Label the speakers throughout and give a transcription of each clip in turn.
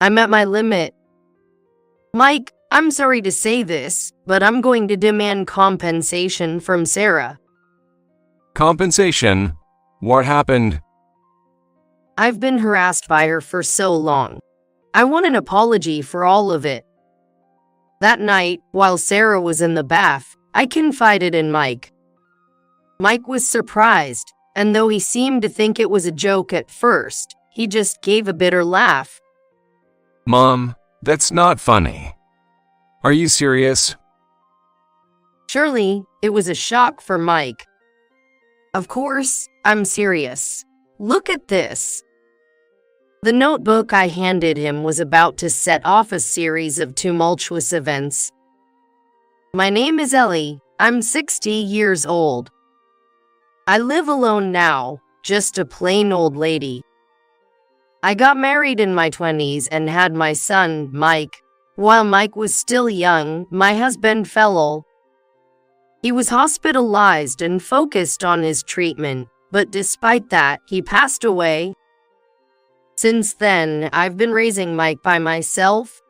Speaker 1: I'm at my limit. Mike, I'm sorry to say this, but I'm going to demand compensation from Sarah.
Speaker 2: Compensation? What happened?
Speaker 1: I've been harassed by her for so long. I want an apology for all of it. That night, while Sarah was in the bath, I confided in Mike. Mike was surprised, and though he seemed to think it was a joke at first, he just gave a bitter laugh.
Speaker 2: Mom, that's not funny. Are you serious?
Speaker 1: Surely, it was a shock for Mike. Of course, I'm serious. Look at this. The notebook I handed him was about to set off a series of tumultuous events. My name is Ellie. I'm 60 years old. I live alone now, just a plain old lady. I got married in my 20s and had my son, Mike. While Mike was still young, my husband fell ill. He was hospitalized and focused on his treatment, but despite that, he passed away. Since then, I've been raising Mike by myself.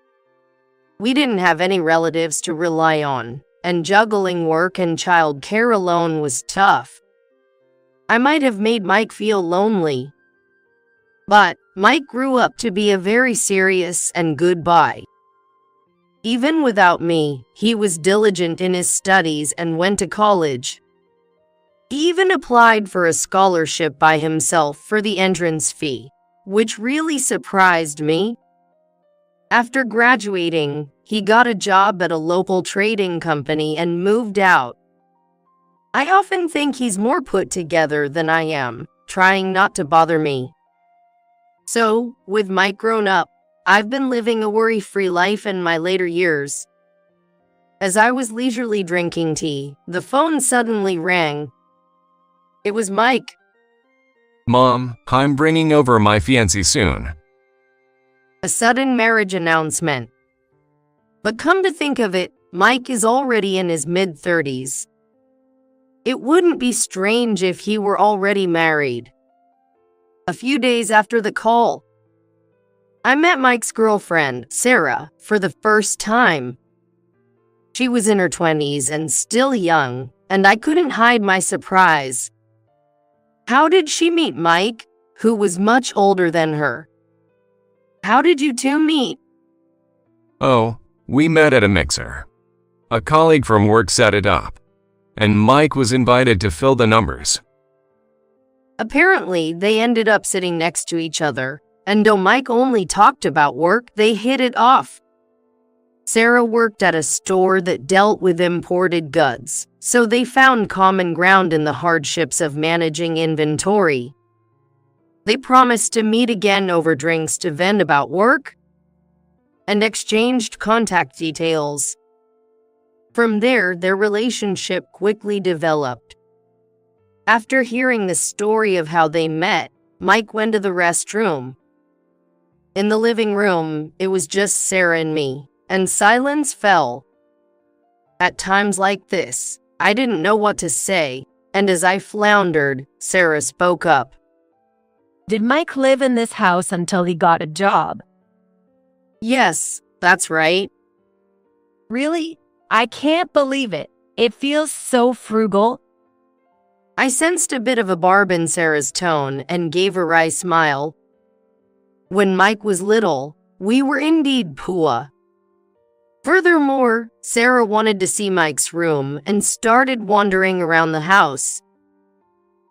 Speaker 1: We didn't have any relatives to rely on, and juggling work and child care alone was tough. I might have made Mike feel lonely. But Mike grew up to be a very serious and good boy. Even without me, he was diligent in his studies and went to college. He even applied for a scholarship by himself for the entrance fee, which really surprised me. After graduating, he got a job at a local trading company and moved out. I often think he's more put together than I am, trying not to bother me. So, with Mike grown up, I've been living a worry-free life in my later years. As I was leisurely drinking tea, the phone suddenly rang. It was Mike.
Speaker 2: Mom, I'm bringing over my fiancé soon.
Speaker 1: A sudden marriage announcement. But come to think of it, Mike is already in his mid-30s. It wouldn't be strange if he were already married. A few days after the call, I met Mike's girlfriend, Sarah, for the first time. She was in her 20s and still young, and I couldn't hide my surprise. How did she meet Mike, who was much older than her? How did you two meet?
Speaker 2: Oh, we met at a mixer. A colleague from work set it up, and Mike was invited to fill the numbers.
Speaker 1: Apparently, they ended up sitting next to each other, and though Mike only talked about work, they hit it off. Sarah worked at a store that dealt with imported goods, so they found common ground in the hardships of managing inventory. They promised to meet again over drinks to vent about work, and exchanged contact details. From there, their relationship quickly developed. After hearing the story of how they met, Mike went to the restroom. In the living room, it was just Sarah and me, and silence fell. At times like this, I didn't know what to say, and as I floundered, Sarah spoke up.
Speaker 3: Did Mike live in this house until he got a job?
Speaker 1: Yes, that's right.
Speaker 3: Really? I can't believe it. It feels so frugal.
Speaker 1: I sensed a bit of a barb in Sarah's tone and gave her a wry smile. When Mike was little, we were indeed poor. Furthermore, Sarah wanted to see Mike's room and started wandering around the house.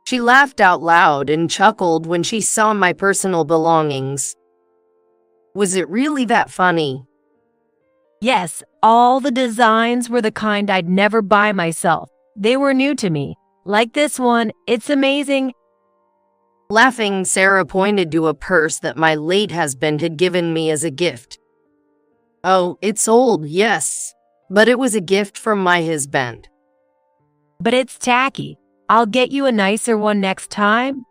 Speaker 1: She laughed out loud and chuckled when she saw my personal belongings. Was it really that funny?
Speaker 3: Yes, all the designs were the kind I'd never buy myself. They were new to me. Like this one, it's amazing.
Speaker 1: Laughing, Sarah pointed to a purse that my late husband had given me as a gift. Oh, it's old, yes, but it was a gift from my husband.
Speaker 3: But it's tacky. I'll get you a nicer one next time.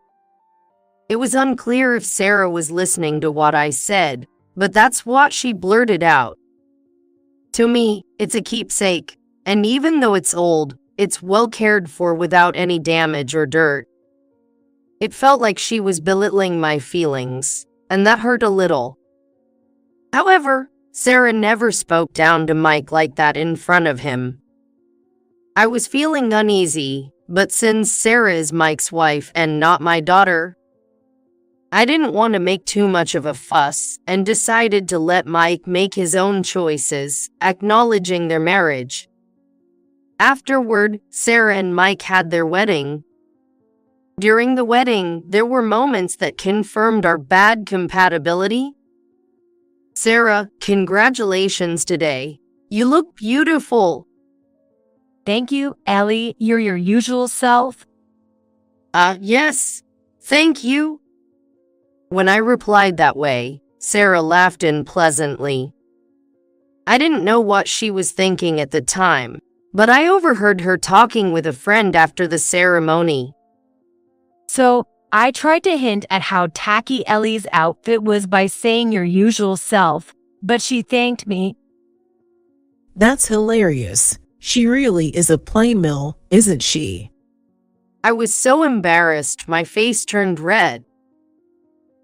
Speaker 1: It was unclear if Sarah was listening to what I said, but that's what she blurted out. To me, it's a keepsake, and even though it's old, it's well cared for without any damage or dirt. It felt like she was belittling my feelings, and that hurt a little. However, Sarah never spoke down to Mike like that in front of him. I was feeling uneasy, but since Sarah is Mike's wife and not my daughter, I didn't want to make too much of a fuss and decided to let Mike make his own choices, acknowledging their marriage. Afterward, Sarah and Mike had their wedding. During the wedding, there were moments that confirmed our bad compatibility. Sarah, congratulations today. You look beautiful.
Speaker 3: Thank you, Ellie. You're your usual self.
Speaker 1: Yes. Thank you. When I replied that way, Sarah laughed unpleasantly. I didn't know what she was thinking at the time, but I overheard her talking with a friend after the ceremony.
Speaker 3: So, I tried to hint at how tacky Ellie's outfit was by saying your usual self, but she thanked me.
Speaker 4: That's hilarious. She really is a playmill, isn't she?
Speaker 1: I was so embarrassed my face turned red.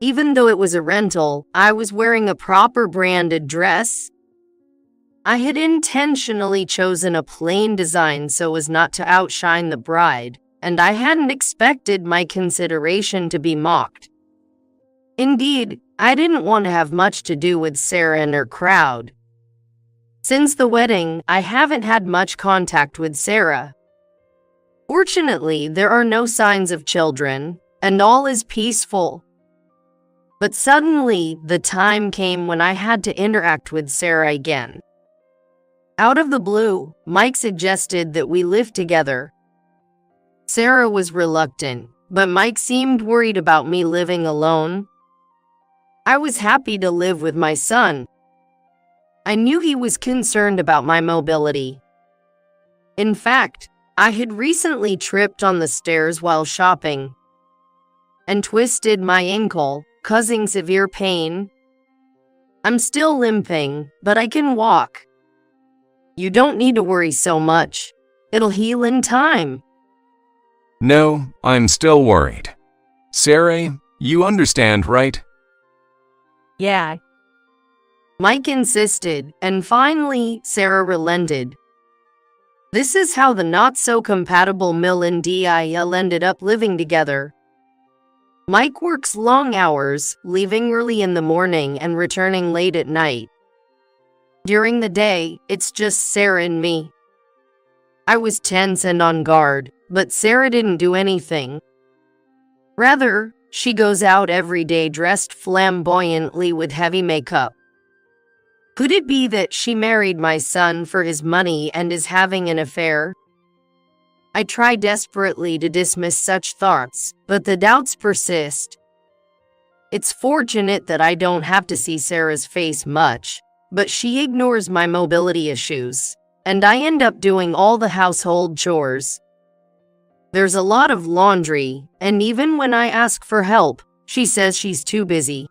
Speaker 1: Even though it was a rental, I was wearing a proper branded dress. I had intentionally chosen a plain design so as not to outshine the bride, and I hadn't expected my consideration to be mocked. Indeed, I didn't want to have much to do with Sarah and her crowd. Since the wedding, I haven't had much contact with Sarah. Fortunately, there are no signs of children, and all is peaceful. But suddenly, the time came when I had to interact with Sarah again. Out of the blue, Mike suggested that we live together. Sarah was reluctant, but Mike seemed worried about me living alone. I was happy to live with my son. I knew he was concerned about my mobility. In fact, I had recently tripped on the stairs while shopping and twisted my ankle, causing severe pain. I'm still limping, but I can walk. You don't need to worry so much. It'll heal in time.
Speaker 2: No, I'm still worried. Sarah, you understand, right?
Speaker 3: Yeah.
Speaker 1: Mike insisted, and finally, Sarah relented. This is how the not-so-compatible Mill and DIL ended up living together. Mike works long hours, leaving early in the morning and returning late at night. During the day, it's just Sarah and me. I was tense and on guard, but Sarah didn't do anything. Rather, she goes out every day dressed flamboyantly with heavy makeup. Could it be that she married my son for his money and is having an affair? I try desperately to dismiss such thoughts, but the doubts persist. It's fortunate that I don't have to see Sarah's face much, but she ignores my mobility issues, and I end up doing all the household chores. There's a lot of laundry, and even when I ask for help, she says she's too busy.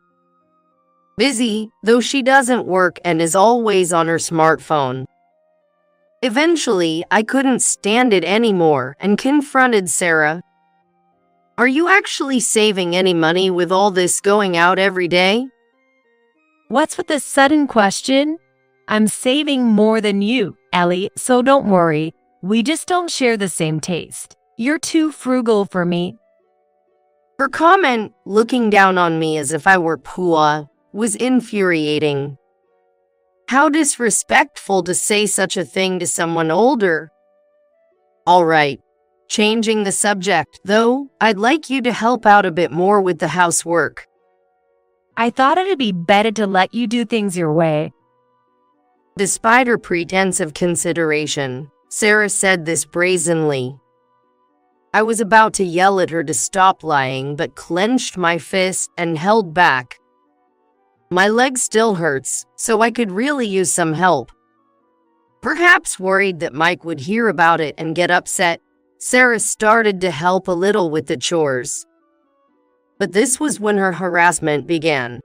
Speaker 1: Busy, though she doesn't work and is always on her smartphone. Eventually, I couldn't stand it anymore and confronted Sarah. Are you actually saving any money with all this going out every day?
Speaker 3: What's with this sudden question? I'm saving more than you, Ellie, so don't worry. We just don't share the same taste. You're too frugal for me.
Speaker 1: Her comment, looking down on me as if I were poor, was infuriating. How disrespectful to say such a thing to someone older. All right, changing the subject, though, I'd like you to help out a bit more with the housework.
Speaker 3: I thought it'd be better to let you do things your way.
Speaker 1: Despite her pretense of consideration, Sarah said this brazenly. I was about to yell at her to stop lying, but clenched my fist and held back. My leg still hurts, so I could really use some help. Perhaps worried that Mike would hear about it and get upset, Sarah started to help a little with the chores. But this was when her harassment began.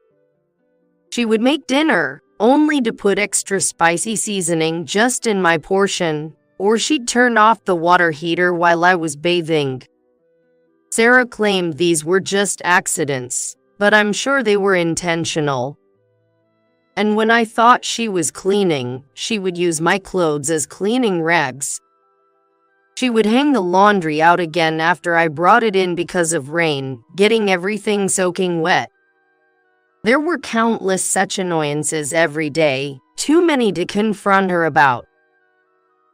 Speaker 1: She would make dinner, only to put extra spicy seasoning just in my portion, or she'd turn off the water heater while I was bathing. Sarah claimed these were just accidents, but I'm sure they were intentional. And when I thought she was cleaning, she would use my clothes as cleaning rags. She would hang the laundry out again after I brought it in because of rain, getting everything soaking wet. There were countless such annoyances every day, too many to confront her about.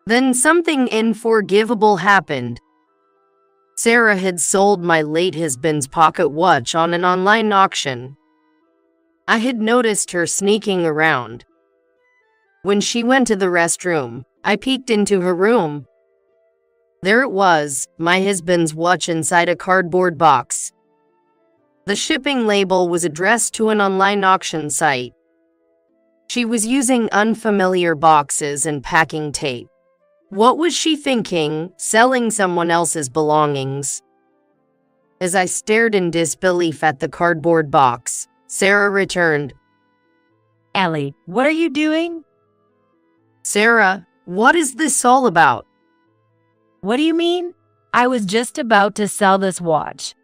Speaker 1: Then something unforgivable happened. Sarah had sold my late husband's pocket watch on an online auction. I had noticed her sneaking around. When she went to the restroom, I peeked into her room. There it was, my husband's watch inside a cardboard box. The shipping label was addressed to an online auction site. She was using unfamiliar boxes and packing tape. What was she thinking, selling someone else's belongings? As I stared in disbelief at the cardboard box, Sarah returned.
Speaker 3: Ellie, what are you doing?
Speaker 1: Sarah, what is this all about?
Speaker 3: What do you mean? I was just about to sell this watch.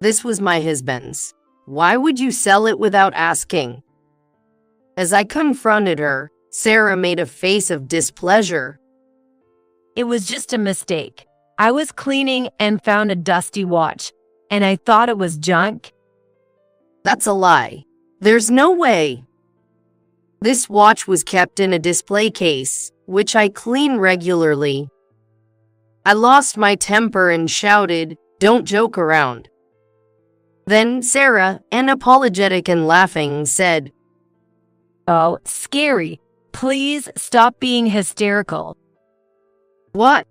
Speaker 1: This was my husband's. Why would you sell it without asking? As I confronted her, Sarah made a face of displeasure.
Speaker 3: It was just a mistake. I was cleaning and found a dusty watch, and I thought it was junk.
Speaker 1: That's a lie. There's no way. This watch was kept in a display case, which I clean regularly. I lost my temper and shouted, "Don't joke around." Then Sarah, unapologetic and laughing, said,
Speaker 3: Oh, scary. Please stop being hysterical.
Speaker 1: "What?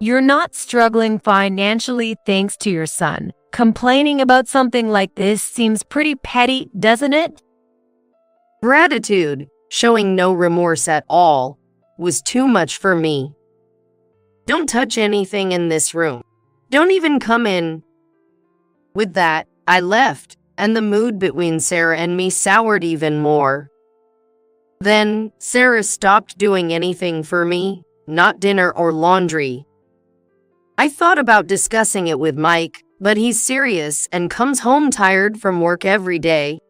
Speaker 3: You're not struggling financially thanks to your son. Complaining about something like this seems pretty petty, doesn't it?
Speaker 1: Gratitude, showing no remorse at all, was too much for me. Don't touch anything in this room. Don't even come in." With that, I left, and the mood between Sarah and me soured even more. Then, Sarah stopped doing anything for me, not dinner or laundry. I thought about discussing it with Mike, but he's serious and comes home tired from work every day.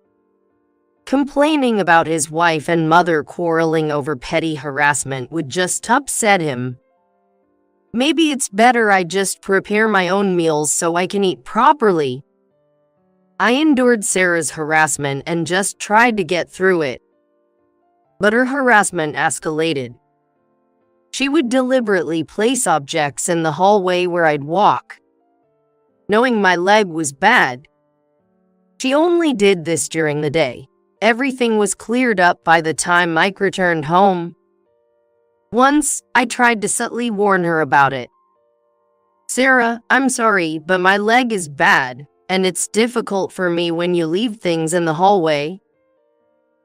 Speaker 1: Complaining about his wife and mother quarreling over petty harassment would just upset him. Maybe it's better I just prepare my own meals so I can eat properly. I endured Sarah's harassment and just tried to get through it. But her harassment escalated. She would deliberately place objects in the hallway where I'd walk, knowing my leg was bad. She only did this during the day. Everything was cleared up by the time Mike returned home. Once, I tried to subtly warn her about it. "Sarah, I'm sorry, but my leg is bad, and it's difficult for me when you leave things in the hallway."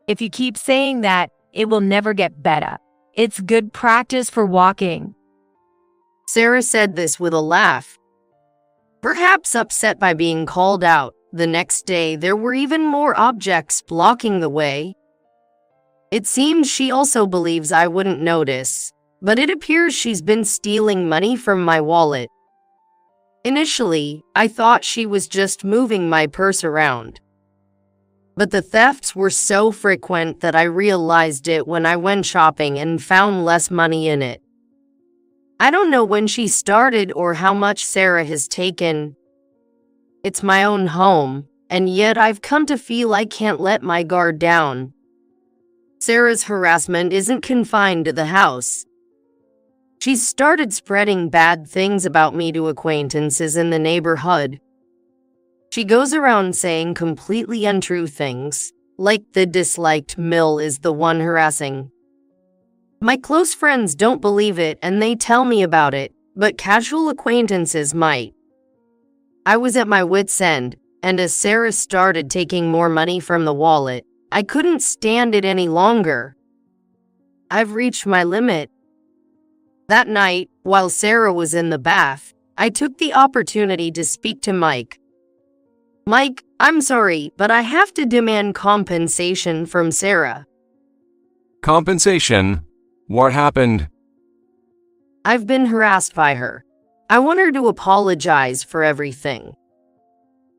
Speaker 3: If you keep saying that, it will never get better. It's good practice for walking.
Speaker 1: Sarah said this with a laugh. Perhaps upset by being called out, the next day there were even more objects blocking the way. It seems she also believes I wouldn't notice, but it appears she's been stealing money from my wallet. Initially, I thought she was just moving my purse around. But the thefts were so frequent that I realized it when I went shopping and found less money in it. I don't know when she started or how much Sarah has taken. It's my own home, and yet I've come to feel I can't let my guard down. Sarah's harassment isn't confined to the house. She's started spreading bad things about me to acquaintances in the neighborhood. She goes around saying completely untrue things, like the disliked Mill is the one harassing. My close friends don't believe it and they tell me about it, but casual acquaintances might. I was at my wit's end, and as Sarah started taking more money from the wallet, I couldn't stand it any longer. I've reached my limit. That night, while Sarah was in the bath, I took the opportunity to speak to Mike. "Mike, I'm sorry, but I have to demand compensation from Sarah."
Speaker 2: Compensation? What happened?
Speaker 1: "I've been harassed by her. I want her to apologize for everything."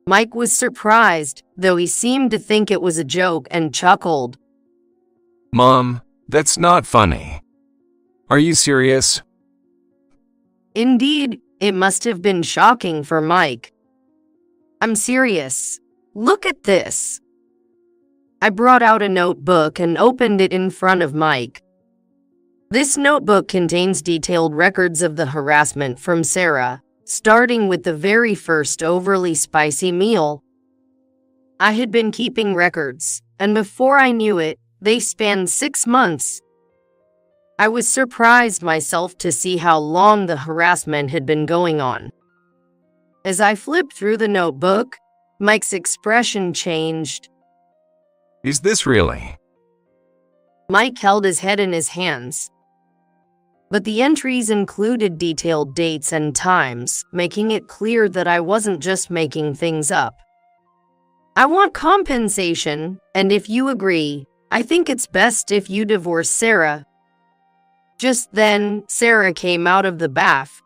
Speaker 1: Mike was surprised, though he seemed to think it was a joke and chuckled.
Speaker 2: Mom, that's not funny. Are you serious?
Speaker 1: Indeed, it must have been shocking for Mike. I'm serious. Look at this. I brought out a notebook and opened it in front of Mike. This notebook contains detailed records of the harassment from Sarah, starting with the very first overly spicy meal. I had been keeping records, and before I knew it, they spanned 6 months. I was surprised myself to see how long the harassment had been going on. As I flipped through the notebook, Mike's expression changed.
Speaker 2: Is this really?
Speaker 1: Mike held his head in his hands. But the entries included detailed dates and times, making it clear that I wasn't just making things up. I want compensation, and if you agree, I think it's best if you divorce Sarah. Just then, Sarah came out of the bath.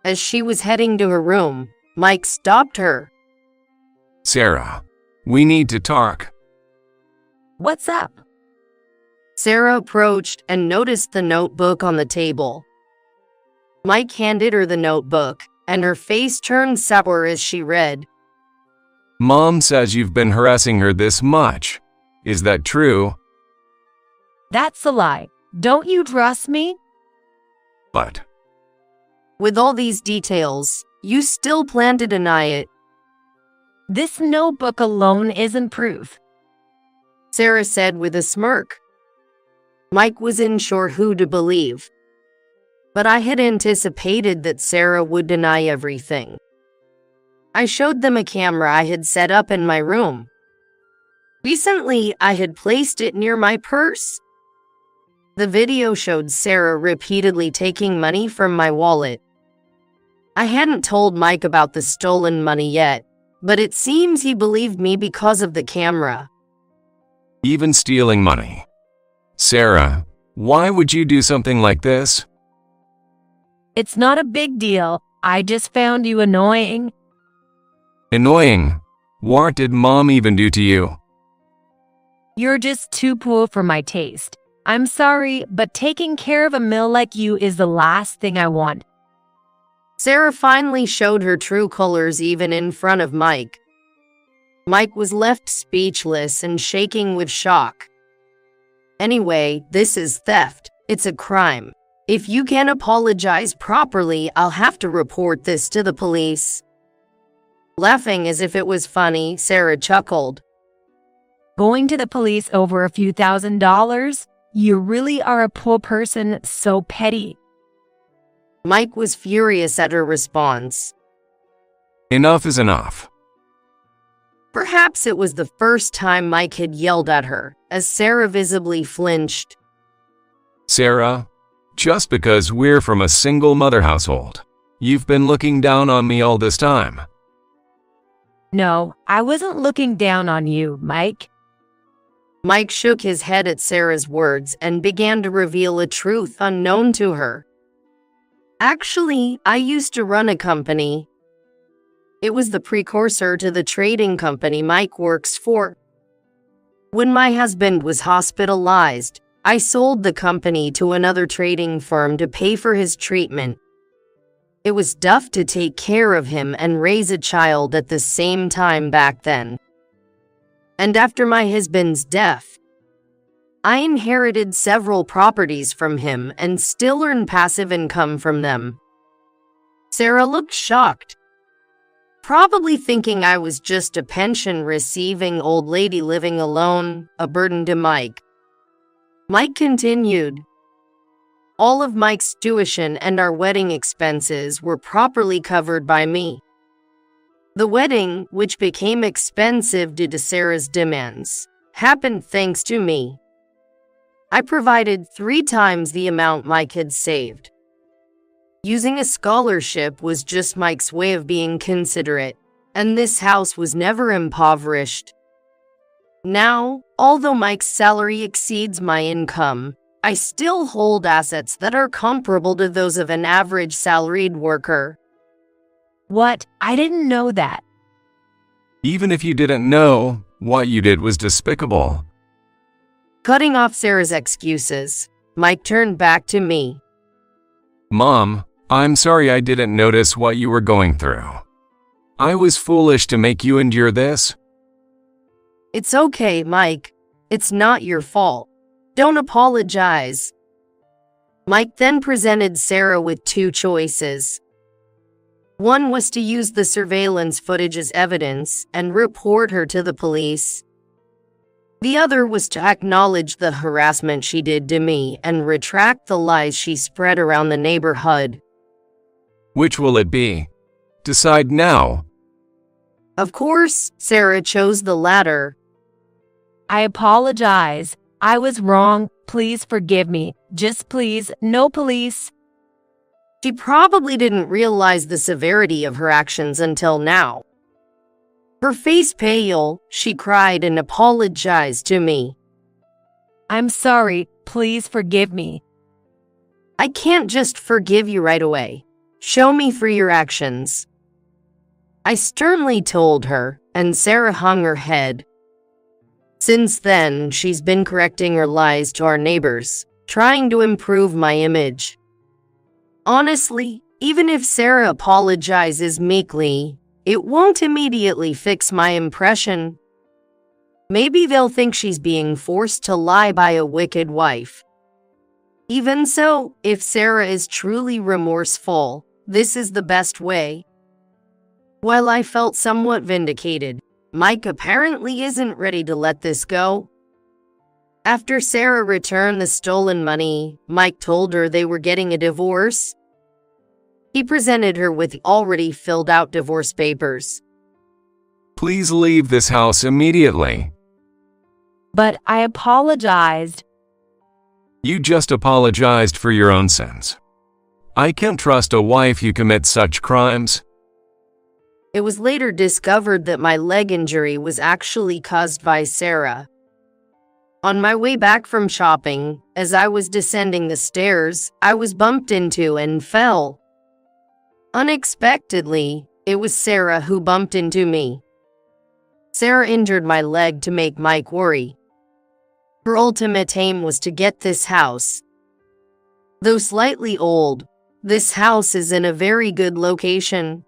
Speaker 1: As she was heading to her room, Mike stopped her.
Speaker 2: Sarah, we need to talk.
Speaker 3: What's up?
Speaker 1: Sarah approached and noticed the notebook on the table. Mike handed her the notebook, and her face turned sour as she read.
Speaker 2: Mom says you've been harassing her this much. Is that true?
Speaker 3: That's a lie. Don't you trust me?
Speaker 2: But
Speaker 1: With all these details, you still plan to deny it.
Speaker 3: This notebook alone isn't proof.
Speaker 1: Sarah said with a smirk. Mike was unsure who to believe. But I had anticipated that Sarah would deny everything. I showed them a camera I had set up in my room. Recently, I had placed it near my purse. The video showed Sarah repeatedly taking money from my wallet. I hadn't told Mike about the stolen money yet, but it seems he believed me because of the camera.
Speaker 2: even stealing money. Sarah, why would you do something like this?
Speaker 3: It's not a big deal. I just found you annoying.
Speaker 2: Annoying? What did Mom even do to you?
Speaker 3: You're just too poor for my taste. I'm sorry, but taking care of a mill like you is the last thing I want.
Speaker 1: Sarah finally showed her true colors even in front of Mike. Mike was left speechless and shaking with shock. Anyway, this is theft. It's a crime. If you can't apologize properly, I'll have to report this to the police. Laughing as if it was funny, Sarah chuckled.
Speaker 3: Going to the police over a few $1,000s? You really are a poor person, so petty.
Speaker 1: Mike was furious at her response.
Speaker 2: Enough is enough.
Speaker 1: Perhaps it was the first time Mike had yelled at her, as Sarah visibly flinched.
Speaker 2: Sarah, just because we're from a single mother household, you've been looking down on me all this time.
Speaker 3: No, I wasn't looking down on you, Mike.
Speaker 1: Mike shook his head at Sarah's words and began to reveal a truth unknown to her. Actually, I used to run a company. It was the precursor to the trading company Mike works for. When my husband was hospitalized, I sold the company to another trading firm to pay for his treatment. It was tough to take care of him and raise a child at the same time back then. And after my husband's death, I inherited several properties from him and still earn passive income from them. Sarah looked shocked, probably thinking I was just a pension-receiving old lady living alone, a burden to Mike. Mike continued. All of Mike's tuition and our wedding expenses were properly covered by me. The wedding, which became expensive due to Sarah's demands, happened thanks to me. I provided 3 times the amount Mike had saved. Using a scholarship was just Mike's way of being considerate, and this house was never impoverished. Now, although Mike's salary exceeds my income, I still hold assets that are comparable to those of an average salaried worker.
Speaker 3: What? I didn't know that.
Speaker 2: Even if you didn't know, what you did was despicable.
Speaker 1: Cutting off Sarah's excuses, Mike turned back to me.
Speaker 2: Mom, I'm sorry I didn't notice what you were going through. I was foolish to make you endure this.
Speaker 1: It's okay, Mike. It's not your fault. Don't apologize. Mike then presented Sarah with two choices. One was to use the surveillance footage as evidence and report her to the police. The other was to acknowledge the harassment she did to me and retract the lies she spread around the neighborhood.
Speaker 2: Which will it be? Decide now.
Speaker 1: Of course, Sarah chose the latter.
Speaker 3: I apologize. I was wrong. Please forgive me. Just please, no police.
Speaker 1: She probably didn't realize the severity of her actions until now. Her face pale, she cried and apologized to me.
Speaker 3: I'm sorry. Please forgive me.
Speaker 1: I can't just forgive you right away. Show me through your actions. I sternly told her, and Sarah hung her head. Since then, she's been correcting her lies to our neighbors, trying to improve my image. Honestly, even if Sarah apologizes meekly, it won't immediately fix my impression. Maybe they'll think she's being forced to lie by a wicked wife. Even so, if Sarah is truly remorseful, this is the best way. While I felt somewhat vindicated, Mike apparently isn't ready to let this go. After Sarah returned the stolen money, Mike told her they were getting a divorce. He presented her with already filled out divorce papers.
Speaker 2: Please leave this house immediately.
Speaker 3: But I apologized.
Speaker 2: You just apologized for your own sins. I can't trust a wife who commits such crimes.
Speaker 1: It was later discovered that my leg injury was actually caused by Sarah. On my way back from shopping, as I was descending the stairs, I was bumped into and fell. Unexpectedly, it was Sarah who bumped into me. Sarah injured my leg to make Mike worry. Her ultimate aim was to get this house. Though slightly old, this house is in a very good location.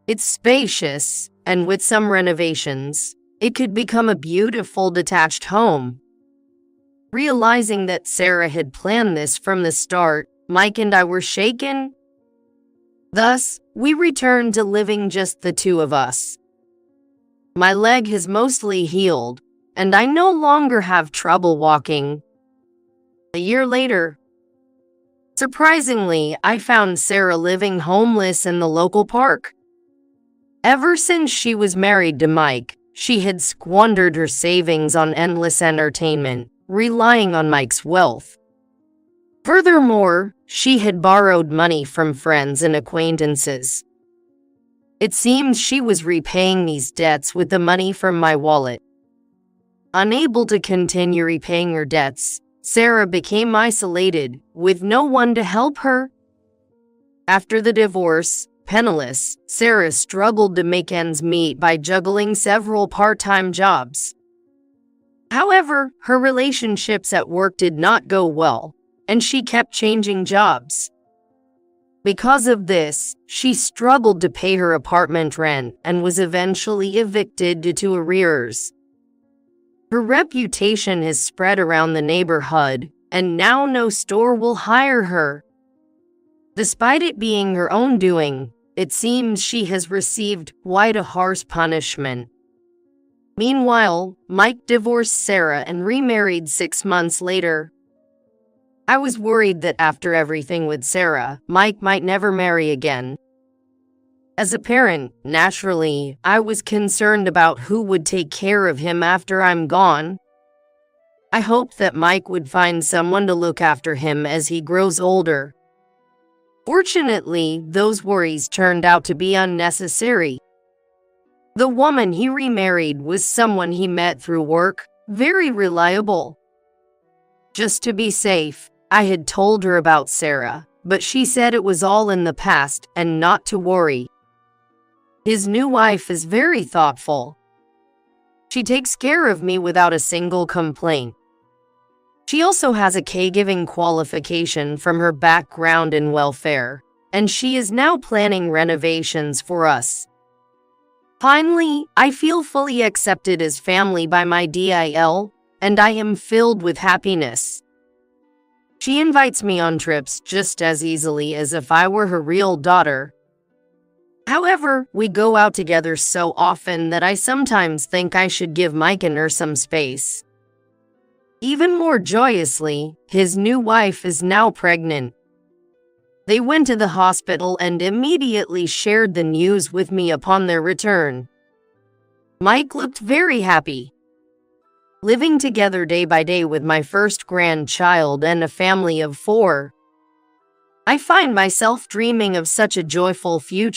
Speaker 1: It's spacious, and with some renovations, it could become a beautiful detached home. Realizing that Sarah had planned this from the start, Mike and I were shaken. Thus, we returned to living just the two of us. My leg has mostly healed, and I no longer have trouble walking. A year later, surprisingly, I found Sarah living homeless in the local park. Ever since she was married to Mike, she had squandered her savings on endless entertainment, relying on Mike's wealth. Furthermore, she had borrowed money from friends and acquaintances. It seems she was repaying these debts with the money from my wallet. Unable to continue repaying her debts, Sarah became isolated, with no one to help her. After the divorce, penniless, Sarah struggled to make ends meet by juggling several part-time jobs. However, her relationships at work did not go well, and she kept changing jobs. Because of this, she struggled to pay her apartment rent and was eventually evicted due to arrears. Her reputation has spread around the neighborhood, and now no store will hire her. Despite it being her own doing, it seems she has received quite a harsh punishment. Meanwhile, Mike divorced Sarah and remarried 6 months later. I was worried that after everything with Sarah, Mike might never marry again. As a parent, naturally, I was concerned about who would take care of him after I'm gone. I hoped that Mike would find someone to look after him as he grows older. Fortunately, those worries turned out to be unnecessary. The woman he remarried was someone he met through work, very reliable. Just to be safe, I had told her about Sarah, but she said it was all in the past and not to worry. His new wife is very thoughtful. She takes care of me without a single complaint. She also has a caregiving qualification from her background in welfare, and she is now planning renovations for us. Finally, I feel fully accepted as family by my DIL, and I am filled with happiness. She invites me on trips just as easily as if I were her real daughter. However, we go out together so often that I sometimes think I should give Mike and her some space. Even more joyously, his new wife is now pregnant. They went to the hospital and immediately shared the news with me upon their return. Mike looked very happy. Living together day by day with my first grandchild and a family of 4, I find myself dreaming of such a joyful future.